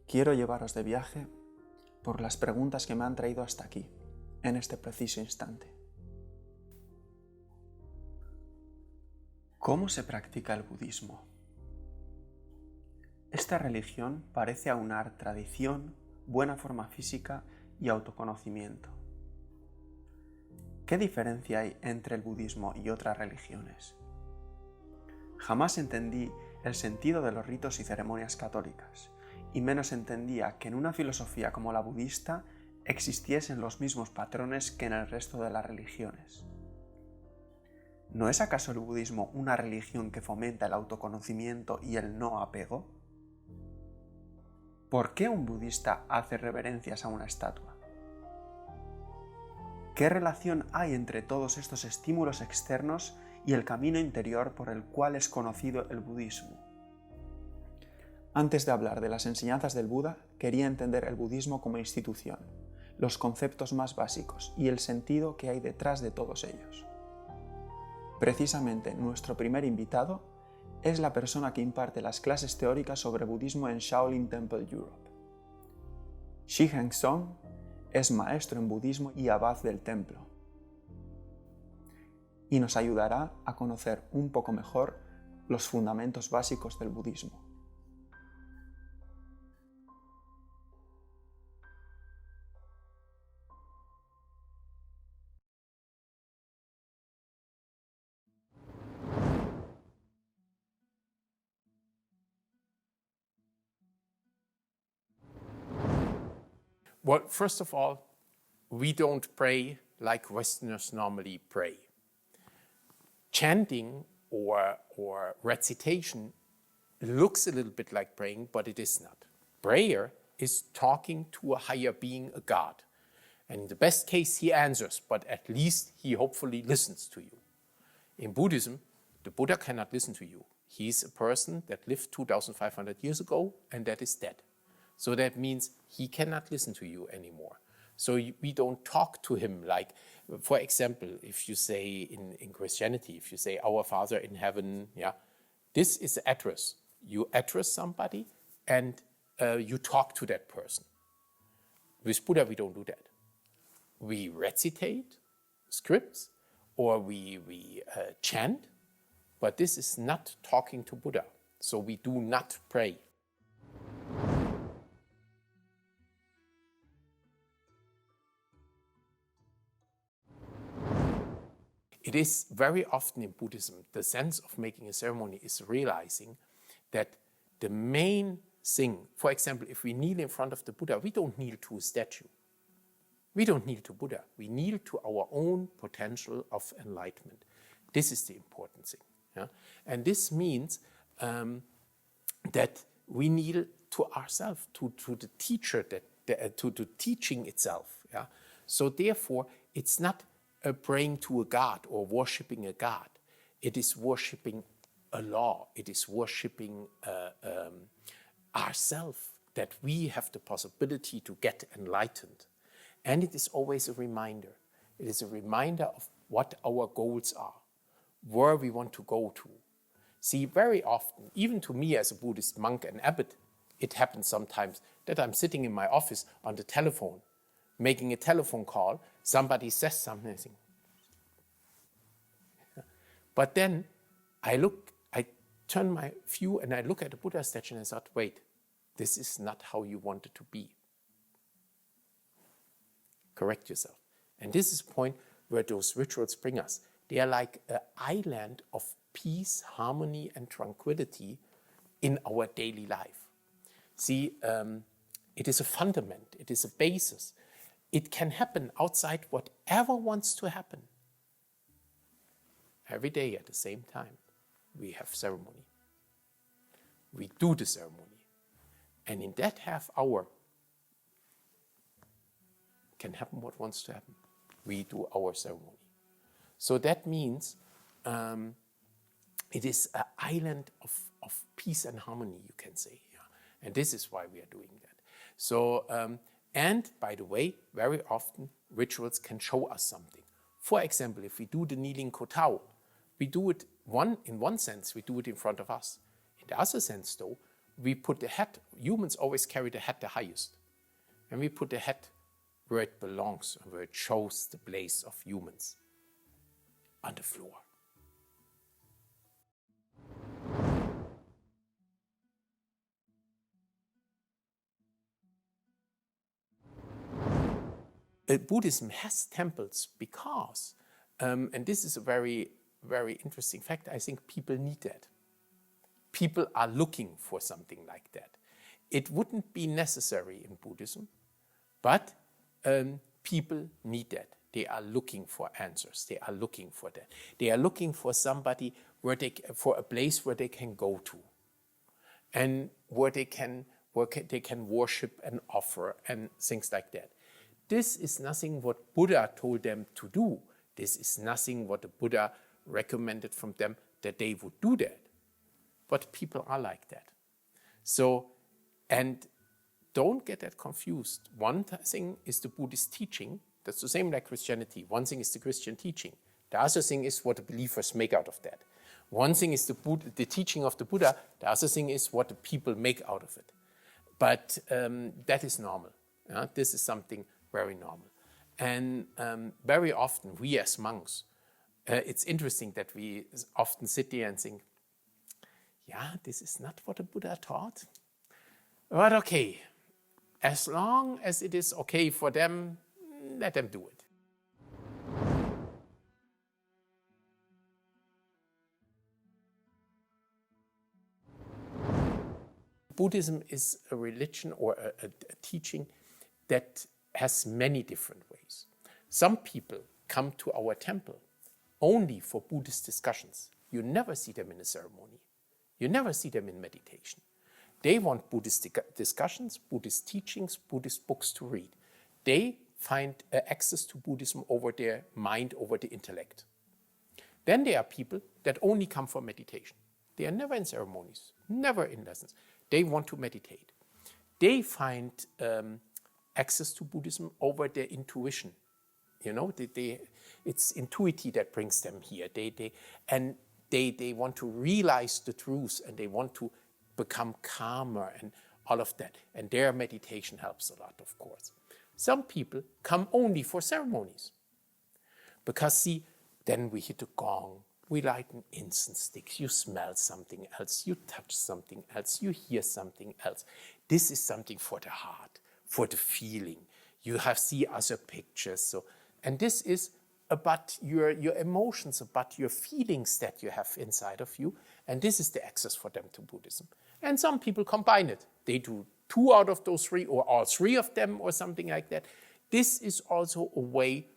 Quiero llevaros de viaje por las preguntas que me han traído hasta aquí, en este preciso instante. ¿Cómo se practica el budismo? Esta religión parece aunar tradición, buena forma física y autoconocimiento. ¿Qué diferencia hay entre el budismo y otras religiones? Jamás entendí el sentido de los ritos y ceremonias católicas, y menos entendía que en una filosofía como la budista existiesen los mismos patrones que en el resto de las religiones. ¿No es acaso el budismo una religión que fomenta el autoconocimiento y el no apego? ¿Por qué un budista hace reverencias a una estatua? ¿Qué relación hay entre todos estos estímulos externos y el camino interior por el cual es conocido el budismo? Antes de hablar de las enseñanzas del Buda, quería entender el budismo como institución, los conceptos más básicos y el sentido que hay detrás de todos ellos. Precisamente nuestro primer invitado es la persona que imparte las clases teóricas sobre budismo en Shaolin Temple Europe. Shi-Heng Song es maestro en budismo y abad del templo, y nos ayudará a conocer un poco mejor los fundamentos básicos del budismo. Well, first of all, we don't pray like Westerners normally pray. Chanting or recitation looks a little bit like praying, but it is not. Prayer is talking to a higher being, a God. And in the best case, he answers, but at least he hopefully listens to you. In Buddhism, the Buddha cannot listen to you. He's a person that lived 2,500 years ago, and that is dead. So that means he cannot listen to you anymore. So we don't talk to him like, for example, if you say in Christianity, if you say, Our Father in heaven, yeah, this is the address. You address somebody and you talk to that person. With Buddha, we don't do that. We recitate scripts or we chant, but this is not talking to Buddha. So we do not pray. It is very often in Buddhism, the sense of making a ceremony is realizing that the main thing, for example, if we kneel in front of the Buddha, we don't kneel to a statue. We don't kneel to Buddha. We kneel to our own potential of enlightenment. This is the important thing. Yeah? And this means that we kneel to ourselves, to the teacher, to the teaching itself. Yeah? So therefore, it's not praying to a God or worshipping a God. It is worshipping a law. It is worshipping ourselves, that we have the possibility to get enlightened. And it is always a reminder. It is a reminder of what our goals are, where we want to go to. See, very often, even to me as a Buddhist monk and abbot, it happens sometimes that I'm sitting in my office on the telephone, making a telephone call, somebody says something. But then I turn my view and I look at the Buddha statue and I thought, wait, this is not how you want it to be. Correct yourself. And this is the point where those rituals bring us. They are like an island of peace, harmony, and tranquility in our daily life. See, it is a fundament, it is a basis. It can happen outside whatever wants to happen. Every day at the same time, we have ceremony. We do the ceremony. And in that half hour, can happen what wants to happen. We do our ceremony. So that means it is an island of peace and harmony, you can say. Yeah? And this is why we are doing that. So, and by the way, very often rituals can show us something. For example, if we do the kneeling kotao, we do it in one sense, we do it in front of us. In the other sense, though, we put the head, humans always carry the head the highest. And we put the head where it belongs, and where it shows the place of humans, on the floor. Buddhism has temples because, and this is a very, very interesting fact, I think people need that. People are looking for something like that. It wouldn't be necessary in Buddhism, but people need that. They are looking for answers. They are looking for that. They are looking for somebody for a place where they can go to, and where they can worship and offer and things like that. This is nothing what Buddha told them to do. This is nothing what the Buddha recommended from them that they would do that. But people are like that. So, and don't get that confused. One thing is the Buddhist teaching. That's the same like Christianity. One thing is the Christian teaching. The other thing is what the believers make out of that. One thing is the teaching of the Buddha. The other thing is what the people make out of it. But that is normal. This is something very normal. And very often, we as monks, it's interesting that we often sit there and think, yeah, this is not what the Buddha taught. But okay, as long as it is okay for them, let them do it. Buddhism is a religion or a teaching that has many different ways. Some people come to our temple only for Buddhist discussions. You never see them in a ceremony. You never see them in meditation. They want Buddhist discussions, Buddhist teachings, Buddhist books to read. They find access to Buddhism over their mind, over the intellect. Then there are people that only come for meditation. They are never in ceremonies, never in lessons. They want to meditate. They find access to Buddhism over their intuition. You know, it's intuitivity that brings them here. They want to realize the truth, and they want to become calmer and all of that. And their meditation helps a lot, of course. Some people come only for ceremonies. Because see, then we hit a gong, we light an incense stick, you smell something else, you touch something else, you hear something else. This is something for the heart, for the feeling. You see other pictures. So, and this is about your emotions, about your feelings that you have inside of you. And this is the access for them to Buddhism. And some people combine it. They do 2 out of those 3 or all 3 of them or something like that. This is also a way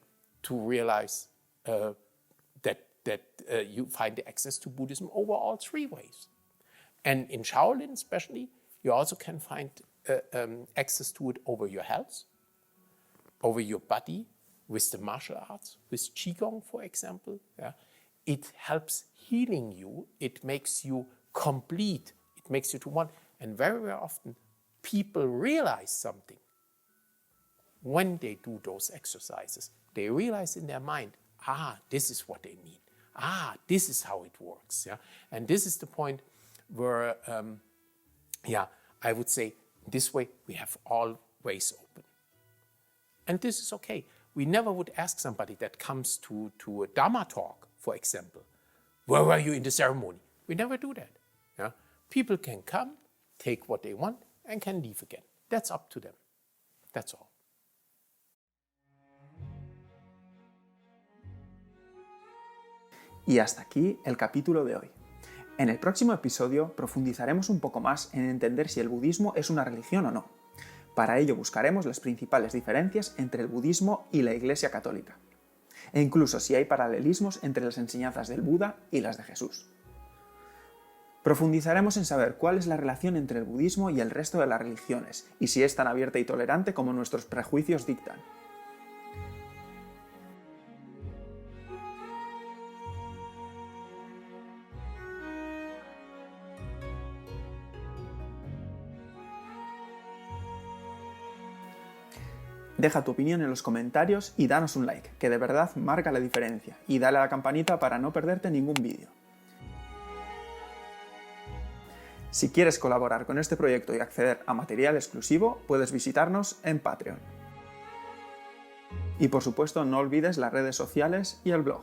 to realize that you find the access to Buddhism over all 3 ways. And in Shaolin especially, you also can find access to it over your health, over your body, with the martial arts, with Qigong, for example. Yeah. It helps healing you. It makes you complete. It makes you to one. And very, very often, people realize something when they do those exercises. They realize in their mind, this is what they mean. This is how it works. Yeah? And this is the point where, I would say, this way we have all ways open. And this is okay. We never would ask somebody that comes to a Dharma talk, for example, where were you in the ceremony? We never do that. Yeah? People can come, take what they want, and can leave again. That's up to them. That's all. Y hasta aquí el capítulo de hoy. En el próximo episodio profundizaremos un poco más en entender si el budismo es una religión o no. Para ello buscaremos las principales diferencias entre el budismo y la Iglesia católica, e incluso si hay paralelismos entre las enseñanzas del Buda y las de Jesús. Profundizaremos en saber cuál es la relación entre el budismo y el resto de las religiones, y si es tan abierta y tolerante como nuestros prejuicios dictan. Deja tu opinión en los comentarios y danos un like, que de verdad marca la diferencia, y dale a la campanita para no perderte ningún vídeo. Si quieres colaborar con este proyecto y acceder a material exclusivo, puedes visitarnos en Patreon. Y por supuesto, no olvides las redes sociales y el blog.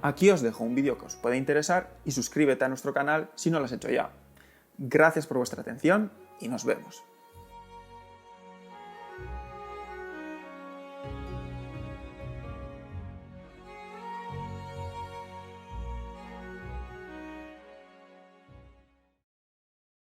Aquí os dejo un vídeo que os puede interesar y suscríbete a nuestro canal si no lo has hecho ya. Gracias por vuestra atención y nos vemos.